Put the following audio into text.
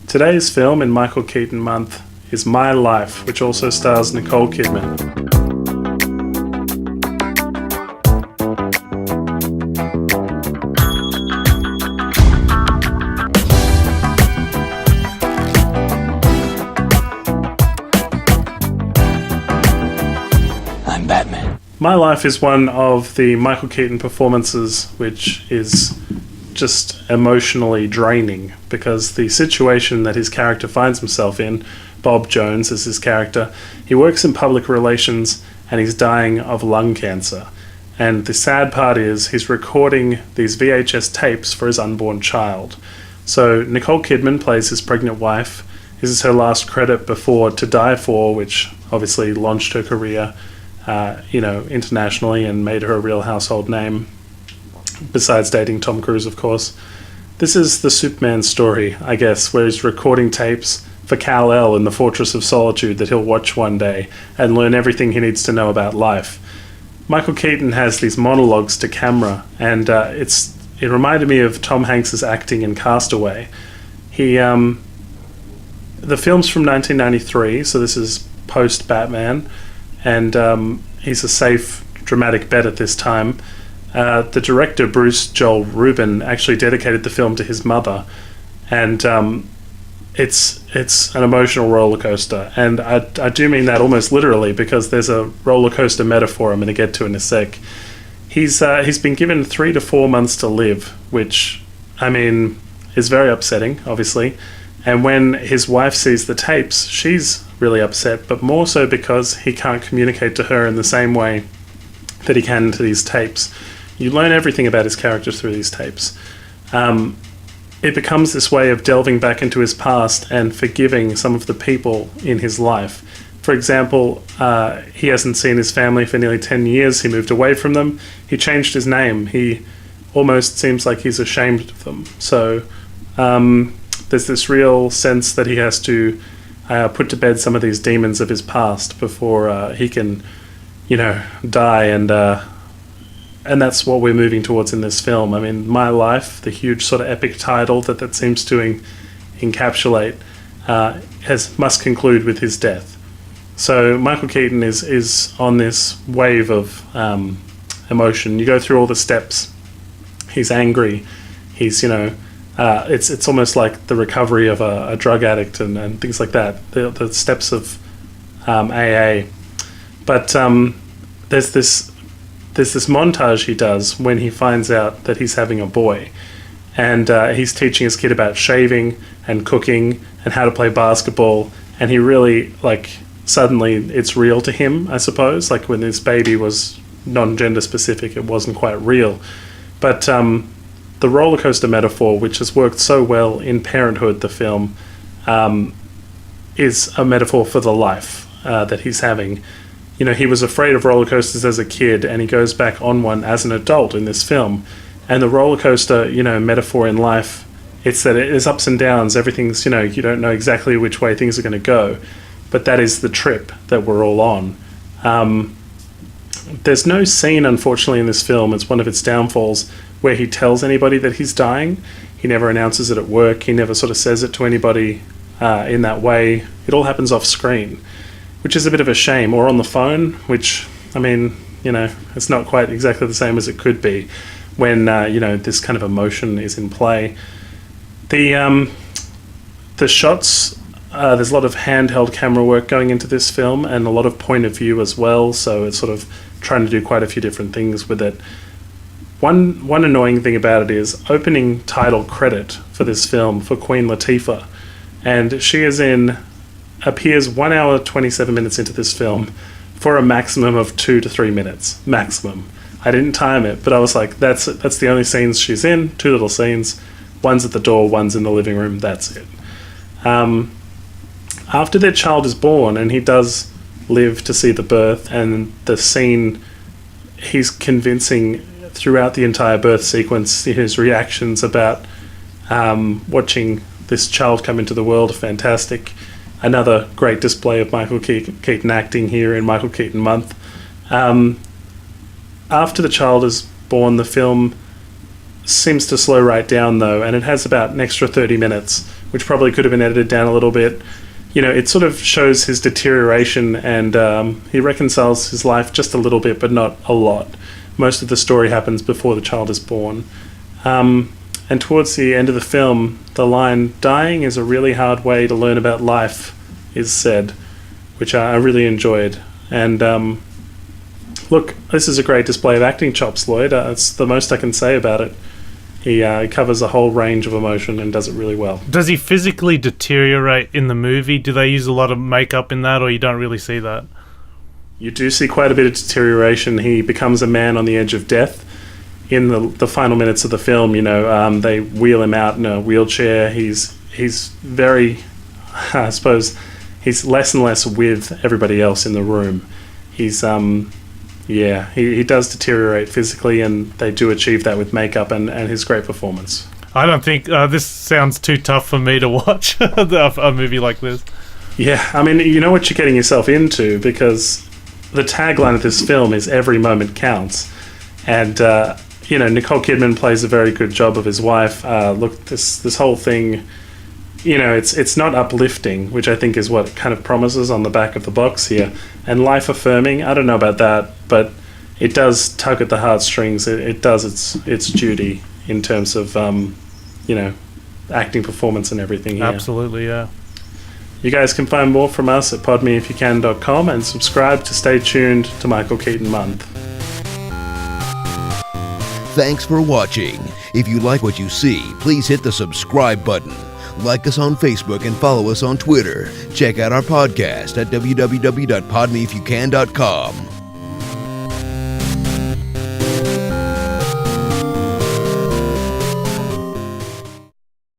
Today's film in Michael Keaton month is My Life, which also stars Nicole Kidman. I'm Batman. My Life is one of the Michael Keaton performances which is just emotionally draining, because the situation that his character finds himself in, Bob Jones is his character, he works in public relations and he's dying of lung cancer. And the sad part is he's recording these VHS tapes for his unborn child. So Nicole Kidman plays his pregnant wife. This is her last credit before To Die For, which obviously launched her career internationally and made her a real household name, besides dating Tom Cruise, of course. This is the Superman story, I guess, where he's recording tapes for Kal-El in the Fortress of Solitude that he'll watch one day and learn everything he needs to know about life. Michael Keaton has these monologues to camera, and it reminded me of Tom Hanks's acting in Castaway. The film's from 1993, so this is post-Batman, and he's a safe, dramatic bet at this time. The director, Bruce Joel Rubin, actually dedicated the film to his mother, and it's an emotional roller coaster, and I do mean that almost literally, because there's a roller coaster metaphor I'm going to get to in a sec. He's been given 3 to 4 months to live, which, I mean, is very upsetting, obviously. And when his wife sees the tapes, she's really upset, but more so because he can't communicate to her in the same way that he can to these tapes. You learn everything about his character through these tapes. It becomes this way of delving back into his past and forgiving some of the people in his life. For example, he hasn't seen his family for nearly 10 years. He moved away from them. He changed his name. He almost seems like he's ashamed of them. So there's this real sense that he has to put to bed some of these demons of his past before he can, die, and that's what we're moving towards in this film. I mean, My Life, the huge sort of epic title that seems to encapsulate, must conclude with his death. So Michael Keaton is on this wave of emotion. You go through all the steps. He's angry. He's, it's almost like the recovery of a drug addict and things like that, the steps of AA. But there's this montage he does when he finds out that he's having a boy, and he's teaching his kid about shaving and cooking and how to play basketball, and he really, suddenly it's real to him, I suppose. Like when this baby was non-gender specific, it wasn't quite real. But the roller coaster metaphor, which has worked so well in Parenthood, the film, is a metaphor for the life that he's having. He was afraid of roller coasters as a kid, and he goes back on one as an adult in this film. And the roller coaster, metaphor in life, it's that it is ups and downs. Everything's, you don't know exactly which way things are going to go. But that is the trip that we're all on. There's no scene, unfortunately, in this film, it's one of its downfalls, where he tells anybody that he's dying. He never announces it at work. He never sort of says it to anybody in that way. It all happens off screen, which is a bit of a shame, or on the phone, which, I mean, it's not quite exactly the same as it could be when, this kind of emotion is in play. The shots, there's a lot of handheld camera work going into this film and a lot of point of view as well, so it's sort of trying to do quite a few different things with it. One annoying thing about it is opening title credit for this film for Queen Latifah, and she appears 1 hour 27 minutes into this film for a maximum of 2 to 3 minutes maximum. I didn't time it, but I was like, that's the only scenes she's in. 2 little scenes, one's at the door, one's in the living room, that's it. After their child is born, and he does live to see the birth, and the scene, he's convincing throughout the entire birth sequence. His reactions about watching this child come into the world are fantastic. Another great display of Michael Keaton acting here in Michael Keaton month. After the child is born, the film seems to slow right down though, and it has about an extra 30 minutes, which probably could have been edited down a little bit. You know, it sort of shows his deterioration, and he reconciles his life just a little bit, but not a lot. Most of the story happens before the child is born. And towards the end of the film, the line, "Dying is a really hard way to learn about life," is said, which I really enjoyed. And look, this is a great display of acting chops, Lloyd. It's the most I can say about it. He covers a whole range of emotion and does it really well. Does he physically deteriorate in the movie? Do they use a lot of makeup in that, or you don't really see that? You do see quite a bit of deterioration. He becomes a man on the edge of death. In the final minutes of the film, you know, they wheel him out in a wheelchair. He's very, I suppose, he's less and less with everybody else in the room. He's he does deteriorate physically, and they do achieve that with makeup and his great performance. I don't think this sounds too tough for me to watch a movie like this. Yeah, I mean, you know what you're getting yourself into, because the tagline of this film is "Every moment counts," and you know, Nicole Kidman plays a very good job of his wife. Look, this whole thing, you know, it's not uplifting, which I think is what it kind of promises on the back of the box here, and life affirming. I don't know about that, but it does tug at the heartstrings. It does its duty in terms of you know, acting, performance, and everything here. Absolutely, yeah. You guys can find more from us at podmeifyoucan.com and subscribe to stay tuned to Michael Keaton Month. Thanks for watching. If you like what you see, please hit the subscribe button. Like us on Facebook and follow us on Twitter. Check out our podcast at www.podmeifyoucan.com.